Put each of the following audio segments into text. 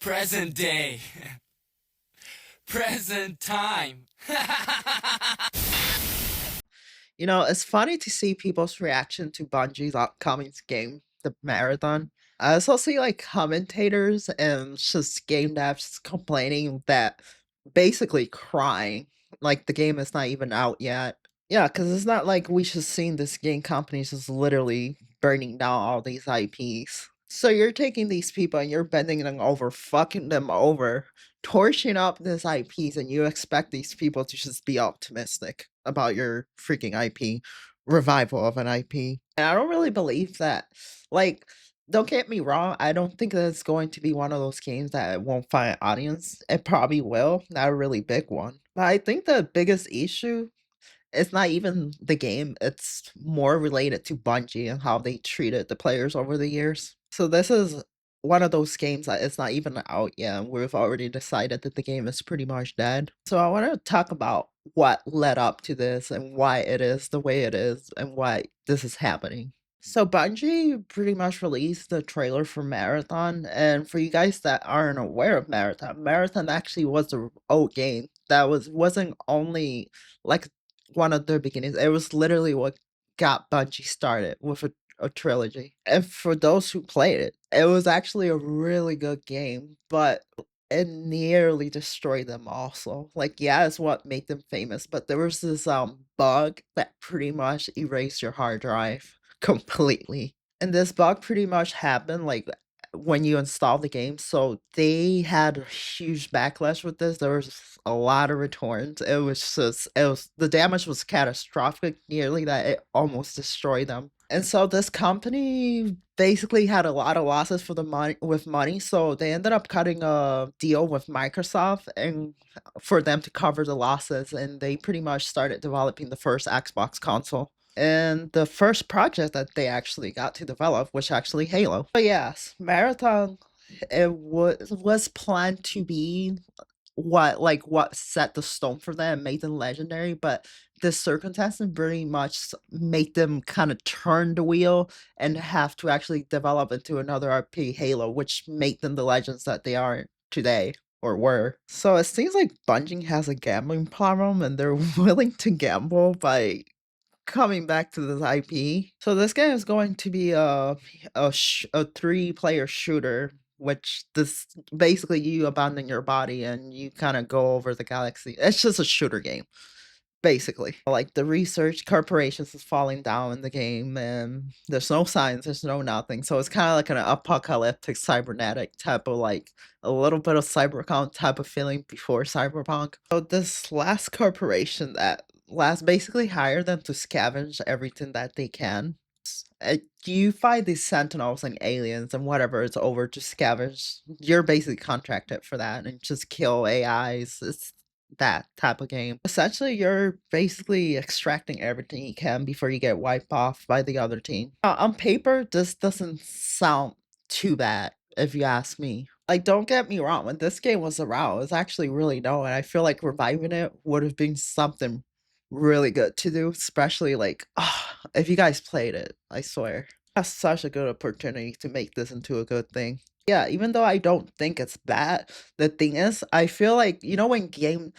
Present day. Present time. You know, it's funny to see people's reaction to Bungie's upcoming game, the Marathon. I also see like commentators and just game devs complaining that basically crying, like the game is not even out yet. Yeah, because it's not like we just seen this game companies just literally burning down all these IPs. So you're taking these people and you're bending them over, fucking them over, torching up these IPs, and you expect these people to just be optimistic about your freaking IP revival of an IP. And I don't really believe that. Like, don't get me wrong, I don't think that it's going to be one of those games that won't find an audience. It probably will, not a really big one. But I think the biggest issue is not even the game, it's more related to Bungie and how they treated the players over the years. So this is one of those games that it's not even out yet. We've already decided that the game is pretty much dead. So I want to talk about what led up to this and why it is the way it is and why this is happening. So Bungie pretty much released the trailer for Marathon, and for you guys that aren't aware of Marathon, Marathon actually was the old game that wasn't only like one of their beginnings. It was literally what got Bungie started with a trilogy. And for those who played it, it was actually a really good game, but it nearly destroyed them also. Like, yeah, it's what made them famous, but there was this bug that pretty much erased your hard drive completely. And this bug pretty much happened like when you install the game. So they had a huge backlash with this. There was a lot of returns. The damage was catastrophic, nearly that it almost destroyed them. And so this company basically had a lot of losses for the money, so they ended up cutting a deal with Microsoft and for them to cover the losses, and they pretty much started developing the first Xbox console. And the first project that they actually got to develop was actually Halo. But yes, Marathon, it was planned to be what set the stone for them, made them legendary, but the circumstances very much made them kind of turn the wheel and have to actually develop into another RP, Halo, which made them the legends that they are today or were. So it seems like Bungie has a gambling problem and they're willing to gamble by coming back to this IP. So this game is going to be a 3-player shooter, which this basically you abandon your body and you kind of go over the galaxy. It's just a shooter game, basically. Like the research corporations is falling down in the game, and there's no science, there's no nothing. So it's kind of like an apocalyptic cybernetic type of like a little bit of cyberpunk type of feeling before cyberpunk. So this last corporation that last basically hire them to scavenge everything that they can. You find these sentinels and aliens and whatever it's over to scavenge. You're basically contracted for that and just kill AIs. It's that type of game. Essentially, you're basically extracting everything you can before you get wiped off by the other team. On paper, this doesn't sound too bad, if you ask me. Like, don't get me wrong, when this game was around, it was actually really known, and I feel like reviving it would have been something really good to do, especially like, if you guys played it, I swear. That's such a good opportunity to make this into a good thing. Yeah, even though I don't think it's bad, the thing is, I feel like, you know, when game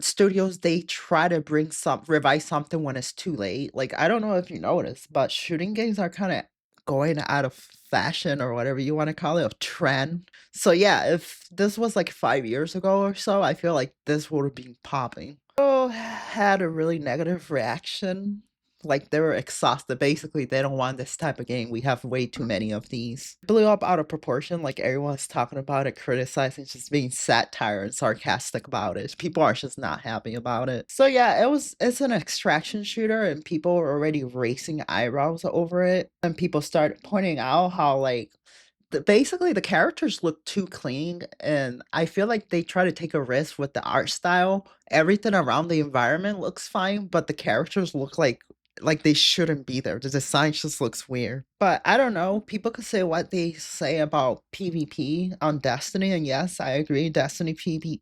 studios they try to bring some revise something when it's too late. Like, I don't know if you noticed, but shooting games are kind of going out of fashion or whatever you want to call it, a trend. So yeah, if this was like 5 years ago or so, I feel like this would have been popping. So had a really negative reaction. Like they were exhausted. Basically, they don't want this type of game. We have way too many of these. Blew up out of proportion. Like everyone's talking about it, criticizing, just being satire and sarcastic about it. People are just not happy about it. So yeah, it's an extraction shooter, and people were already raising eyebrows over it. And people started pointing out how like basically the characters look too clean, and I feel like they try to take a risk with the art style. Everything around the environment looks fine, but the characters look like they shouldn't be there. The design just looks weird. But I don't know. People could say what they say about PvP on Destiny, and yes, I agree. Destiny PvP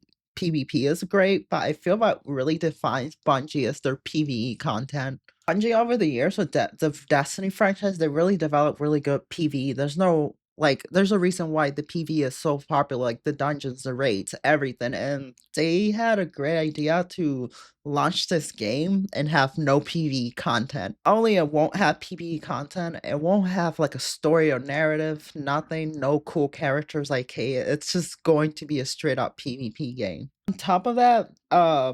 is great, but I feel what really defines Bungie is their PvE content. Bungie over the years with the Destiny franchise, they really developed really good PvE. There's no Like, there's a reason why the PV is so popular, like the dungeons, the raids, everything. And they had a great idea to launch this game and have no PvE content. Only it won't have PvE content. It won't have like a story or narrative, nothing, no cool characters like hey, it's just going to be a straight up PvP game. On top of that,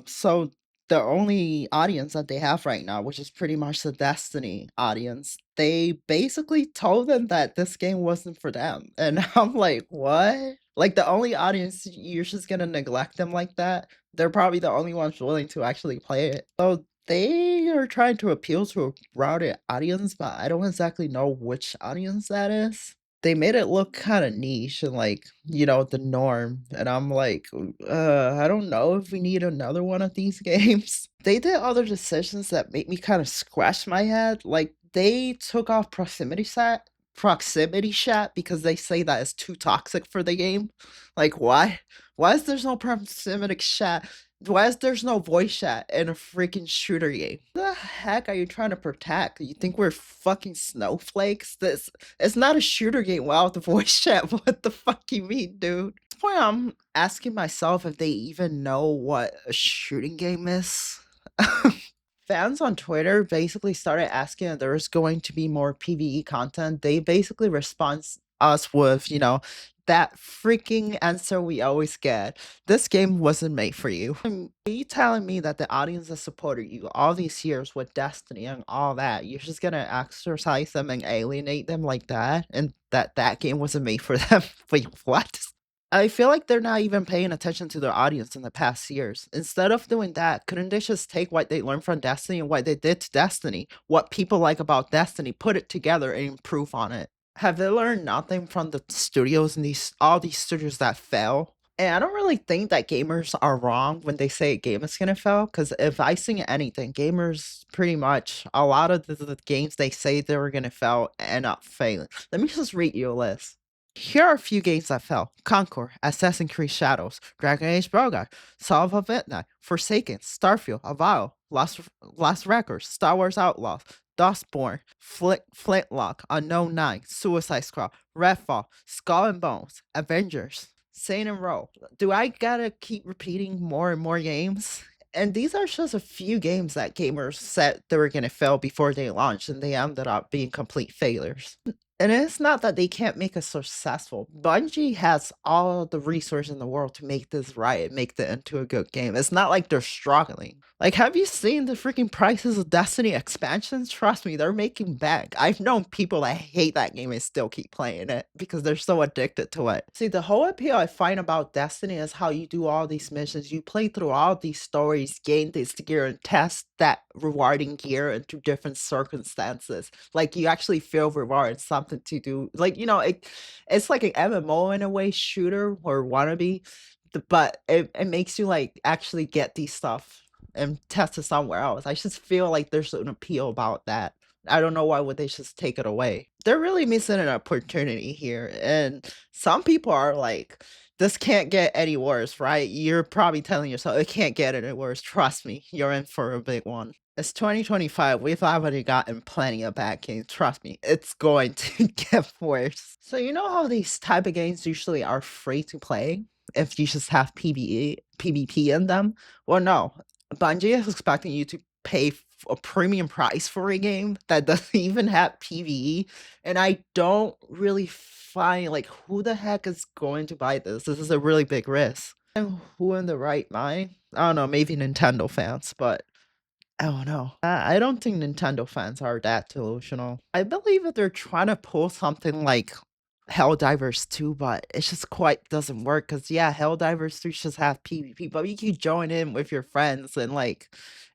so the only audience that they have right now, which is pretty much the Destiny audience, they basically told them that this game wasn't for them. And I'm like, what? Like the only audience, you're just gonna neglect them like that? They're probably the only ones willing to actually play it. So they are trying to appeal to a broader audience, but I don't exactly know which audience that is. They made it look kind of niche and like, the norm. And I'm like, I don't know if we need another one of these games. They did other decisions that make me kind of scratch my head. Like they took off proximity chat because they say that it's too toxic for the game. Like why? Why is there's no proximity chat? Why is there's no voice chat in a freaking shooter game? The heck are you trying to protect? You think we're fucking snowflakes? It's not a shooter game without the voice chat. What the fuck you mean, dude? At this point, I'm asking myself if they even know what a shooting game is. Fans on Twitter basically started asking if there was going to be more PvE content. They basically respond us with, that freaking answer we always get. This game wasn't made for you. Are you telling me that the audience that supported you all these years with Destiny and all that, you're just gonna exercise them and alienate them like that? And that game wasn't made for them? Wait, what? I feel like they're not even paying attention to their audience in the past years. Instead of doing that, couldn't they just take what they learned from Destiny and what they did to Destiny, what people like about Destiny, put it together and improve on it? Have they learned nothing from the studios and all these studios that fail? And I don't really think that gamers are wrong when they say a game is gonna fail, because if I sing anything, gamers pretty much a lot of the games they say they were gonna fail end up failing. Let me just read you a list. Here are a few games that fell: Concord, Assassin's Creed Shadows, Dragon Age Broguard, Solve of Midnight, Forsaken, Starfield, Avowed, Lost Records, Star Wars Outlaws, Dustborn, Flintlock, Unknown 9, Suicide Squad, Redfall, Skull and Bones, Avengers, Saint and Row. Do I gotta keep repeating more and more games? And these are just a few games that gamers said they were gonna fail before they launched, and they ended up being complete failures. And it's not that they can't make it successful. Bungie has all the resources in the world to make this right and make it into a good game. It's not like they're struggling. Like, have you seen the freaking prices of Destiny expansions? Trust me, they're making bank. I've known people that hate that game and still keep playing it because they're so addicted to it. See, the whole appeal I find about Destiny is how you do all these missions. You play through all these stories, gain this gear, and test that rewarding gear into different circumstances. Like, you actually feel rewarded, something to do. Like, it's like an MMO in a way, shooter or wannabe, but it makes you like actually get these stuff and test it somewhere else. I just feel like there's an appeal about that. I don't know why would they just take it away. They're really missing an opportunity here. And some people are like, this can't get any worse, right? You're probably telling yourself it can't get any worse. Trust me, you're in for a big one. It's 2025. We've already gotten plenty of bad games. Trust me, it's going to get worse. So you know how these type of games usually are free to play if you just have PvP in them? Well, no. Bungie is expecting you to pay a premium price for a game that doesn't even have PvE, and I don't really find like who the heck is going to buy this. This is a really big risk. And who in the right mind? I don't know, maybe Nintendo fans, but I don't know. I don't think Nintendo fans are that delusional. I believe that they're trying to pull something like Helldivers 2, but it just quite doesn't work. Cause yeah, Helldivers 3 just have PvP, but you can join in with your friends and like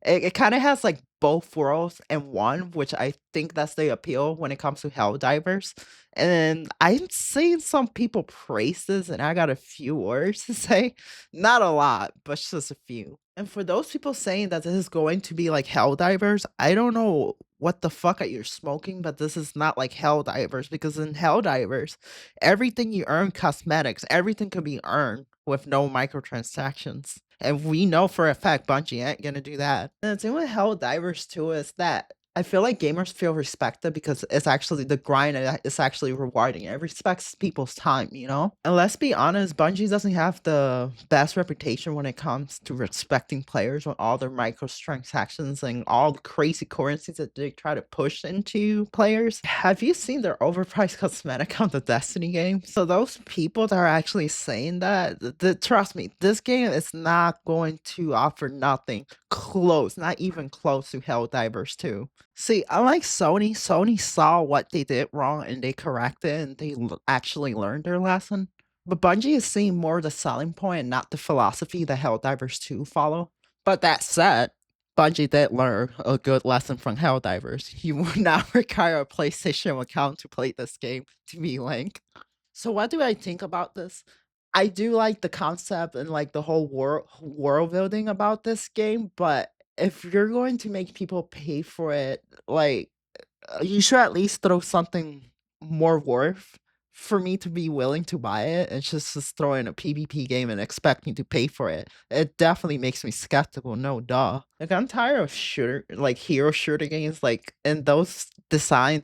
it kind of has like both worlds in one, which I think that's the appeal when it comes to Helldivers. And I'm seeing some people praise this, and I got a few words to say. Not a lot, but just a few. And for those people saying that this is going to be like Helldivers, I don't know what the fuck are you smoking, but this is not like Helldivers, because in Helldivers, everything you earn cosmetics, everything can be earned with no microtransactions. And we know for a fact Bungie ain't gonna do that. And the thing with Helldivers 2 is that I feel like gamers feel respected because it's actually the grind is actually rewarding. It respects people's time, you know? And let's be honest, Bungie doesn't have the best reputation when it comes to respecting players with all their microtransactions and all the crazy currencies that they try to push into players. Have you seen their overpriced cosmetic on the Destiny game? So those people that are actually saying that, trust me, this game is not going to offer nothing close, not even close to Helldivers 2. See, unlike Sony, Sony saw what they did wrong and they corrected and they actually learned their lesson. But Bungie is seeing more the selling point and not the philosophy that Helldivers 2 follow. But that said, Bungie did learn a good lesson from Helldivers. You will not require a PlayStation account to play this game to be Link. So what do I think about this? I do like the concept and like the whole world building about this game, but if you're going to make people pay for it, like you should at least throw something more worth for me to be willing to buy it. And just throw in a PvP game and expect me to pay for it. It definitely makes me skeptical, no duh. Like I'm tired of hero shooter games, like and the design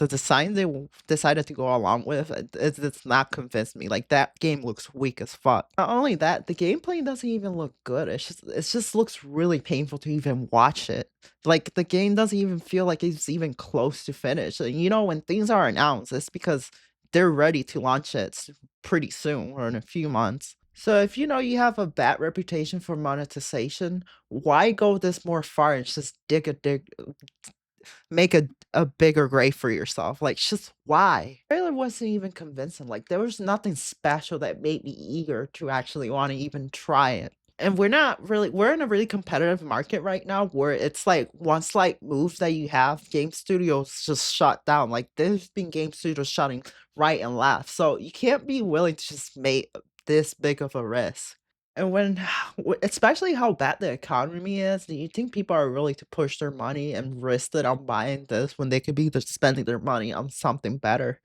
they decided to go along with, it's not convinced me. Like that game looks weak as fuck. Not only that, the gameplay doesn't even look good. It just looks really painful to even watch it. Like the game doesn't even feel like it's even close to finish. And you know, when things are announced, it's because they're ready to launch it pretty soon or in a few months. So if you know you have a bad reputation for monetization, why go this more far and just make a bigger grave for yourself? Like just why? The trailer wasn't even convincing. Like there was nothing special that made me eager to actually want to even try it. And we're in a really competitive market right now where it's like one slight move that you have, game studios just shut down. Like there's been game studios shutting right and left. So you can't be willing to just make this big of a risk. And especially how bad the economy is, do you think people are willing to push their money and risk it on buying this when they could be just spending their money on something better?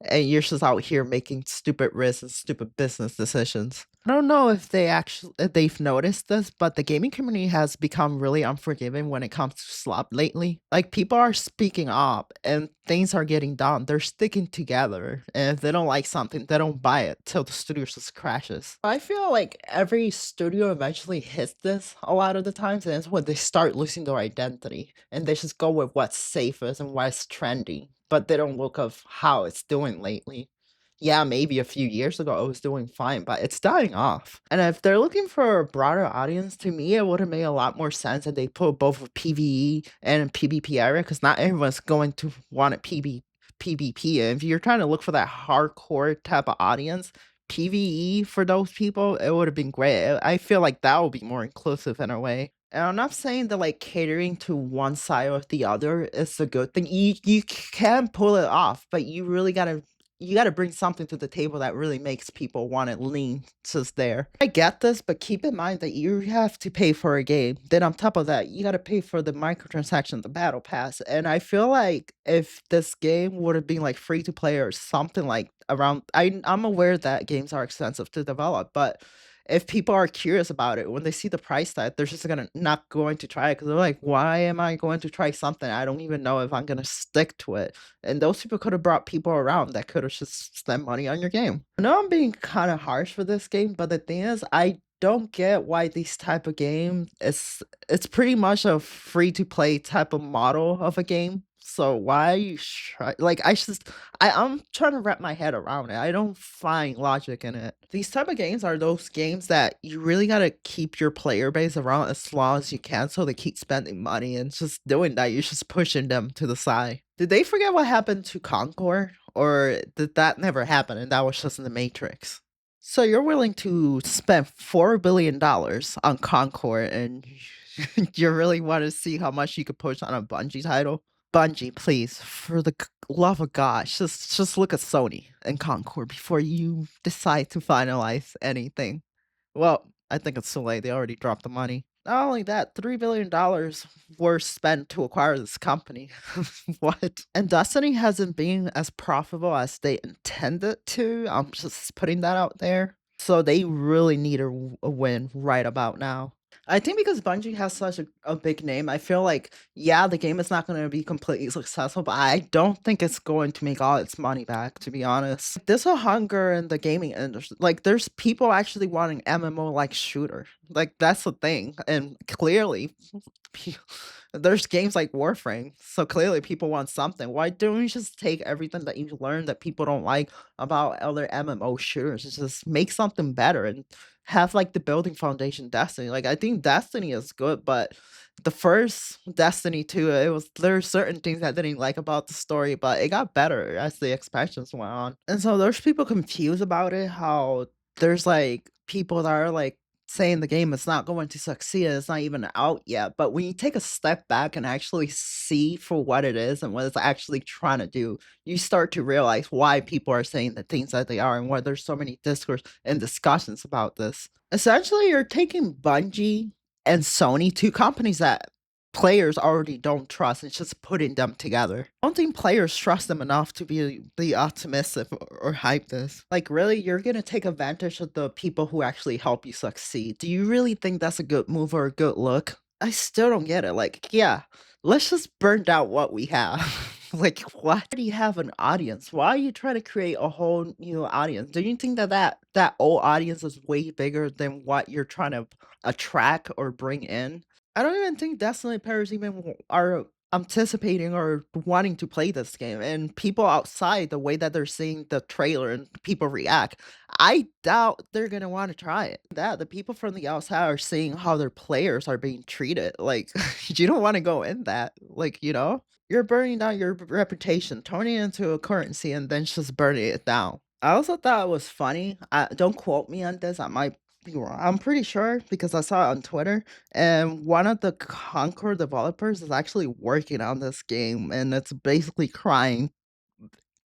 And you're just out here making stupid risks and stupid business decisions. I don't know if they've noticed this, but the gaming community has become really unforgiving when it comes to slop lately. Like people are speaking up and things are getting done. They're sticking together. And if they don't like something, they don't buy it till the studio just crashes. I feel like every studio eventually hits this a lot of the times, and it's when they start losing their identity and they just go with what's safest and what's trendy, but they don't look of how it's doing lately. Yeah, maybe a few years ago it was doing fine, but it's dying off. And if they're looking for a broader audience, to me, it would have made a lot more sense that they put both a PvE and a PvP area, because not everyone's going to want a PvP. And if you're trying to look for that hardcore type of audience, PvE for those people, it would have been great. I feel like that would be more inclusive in a way. And I'm not saying that like catering to one side or the other is a good thing. You can pull it off, but you gotta bring something to the table that really makes people want to lean just there. I get this, but keep in mind that you have to pay for a game. Then on top of that, you gotta pay for the microtransaction, the battle pass. And I feel like if this game would have been like free to play or something like around, I'm aware that games are expensive to develop, but if people are curious about it, when they see the price tag, they're just gonna not going to try it because they're like, why am I going to try something I don't even know if I'm gonna stick to it? And those people could have brought people around that could have just spent money on your game. I know I'm being kind of harsh for this game, but the thing is, I don't get why these type of game it's pretty much a free to play type of model of a game. So why you try like I'm trying to wrap my head around it. I don't find logic in it. These type of games are those games that you really gotta keep your player base around as long as you can so they keep spending money, and just doing that, you're just pushing them to the side. Did they forget what happened to Concord? Or did that never happen and that was just in the Matrix? So you're willing to spend $4 billion on Concord and you really want to see how much you could push on a Bungie title? Bungie, please, for the love of God, just look at Sony and Concord before you decide to finalize anything. Well, I think it's too late. They already dropped the money. Not only that, $3 billion were spent to acquire this company. What? And Destiny hasn't been as profitable as they intended to. I'm just putting that out there. So they really need a win right about now. I think because Bungie has such a big name, I feel like, yeah, the game is not going to be completely successful, but I don't think it's going to make all its money back, to be honest. There's a hunger in the gaming industry. Like, there's people actually wanting MMO like shooter. Like, that's the thing. And clearly, there's games like Warframe. So clearly, people want something. Why don't you just take everything that you learned that people don't like about other MMO shooters and just make something better and have like the building foundation Destiny. Like I think Destiny is good, but the first Destiny 2, there's certain things I didn't like about the story, but it got better as the expansions went on. And so there's people confused about it, how there's like people that are like saying the game is not going to succeed, it's not even out yet. But when you take a step back and actually see for what it is and what it's actually trying to do, you start to realize why people are saying the things that they are and why there's so many discourse and discussions about this. Essentially, you're taking Bungie and Sony, two companies that players already don't trust, and just putting them together. I don't think players trust them enough to be optimistic or hype this. Like, really, you're gonna take advantage of the people who actually help you succeed. Do you really think that's a good move or a good look? I still don't get it. Like, yeah, let's just burn down what we have. Like, what? Do you have an audience? Why are you trying to create a whole new audience? Do you think that old audience is way bigger than what you're trying to attract or bring in? I don't even think Destiny players even are anticipating or wanting to play this game. And people outside, the way that they're seeing the trailer and people react, I doubt they're gonna want to try it. That the people from the outside are seeing how their players are being treated. Like you don't want to go in that. Like, you're burning down your reputation, turning it into a currency, and then just burning it down. I also thought it was funny. Don't quote me on this. I might be wrong. I'm pretty sure because I saw it on Twitter, and one of the Concord developers is actually working on this game, and it's basically crying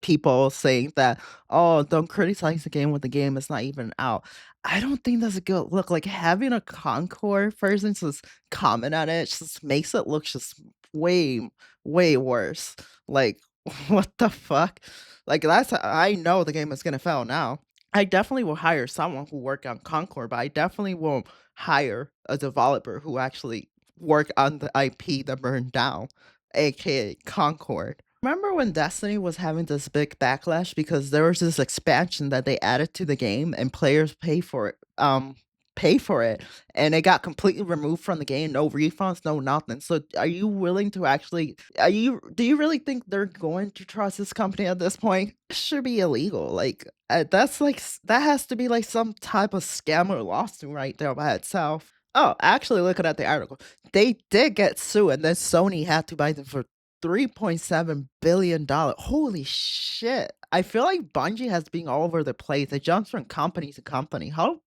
people saying that, "Oh, don't criticize the game when the game is not even out." I don't think that's a good look. Like having a Concord person just comment on it just makes it look just way, way worse. Like, what the fuck? Like I know the game is gonna fail now. I definitely will hire someone who work on Concord, but I definitely won't hire a developer who actually work on the IP that burned down, aka Concord. Remember when Destiny was having this big backlash because there was this expansion that they added to the game and players pay for it, and it got completely removed from the game, no refunds, no nothing. So are you willing to actually do you really think they're going to trust this company at this point? It should be illegal. Like that's like that has to be like some type of scam or lawsuit right there by itself. Oh, actually looking at the article, they did get sued and then Sony had to buy them for $3.7 billion. Holy shit. I feel like Bungie has been all over the place. It jumps from company to company. How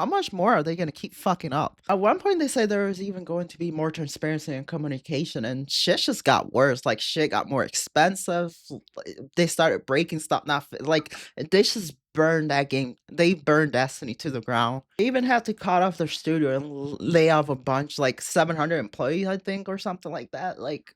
much more are they gonna keep fucking up? At one point they said there was even going to be more transparency and communication, and shit just got worse. Like shit got more expensive. They started breaking stuff. Like they just burned that game. They burned Destiny to the ground. They even had to cut off their studio and lay off a bunch, like 700 employees, I think, or something like that. Like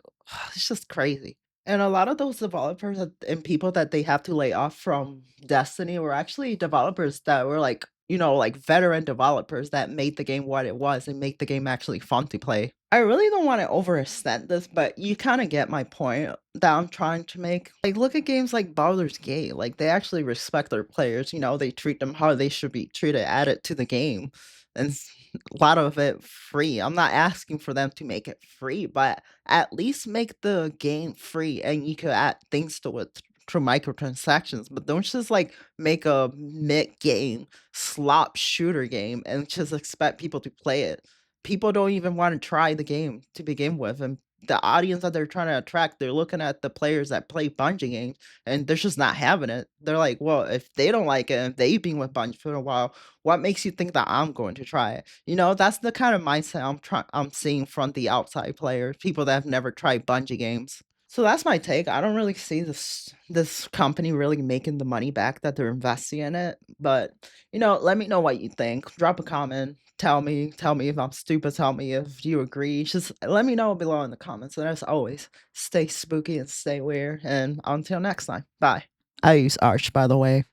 it's just crazy. And a lot of those developers and people that they have to lay off from Destiny were actually developers that were like, like veteran developers that made the game what it was and make the game actually fun to play. I really don't want to overextend this, but you kind of get my point that I'm trying to make. Like, look at games like Baldur's Gate. Like, they actually respect their players. They treat them how they should be treated, add it to the game. And a lot of it free. I'm not asking for them to make it free, but at least make the game free and you could add things to it through microtransactions. But don't just like make a mid game slop shooter game and just expect people to play it. People don't even want to try the game to begin with. And the audience that they're trying to attract, they're looking at the players that play Bungie games and they're just not having it. They're like, well, if they don't like it and they've been with Bungie for a while, what makes you think that I'm going to try it? That's the kind of mindset I'm seeing from the outside players, people that have never tried Bungie games. So that's my take. I don't really see this company really making the money back that they're investing in it. But let me know what you think. Drop a comment. Tell me if I'm stupid. Tell me if you agree. Just let me know below in the comments. And as always, stay spooky and stay weird. And until next time, bye. I use Arch, by the way.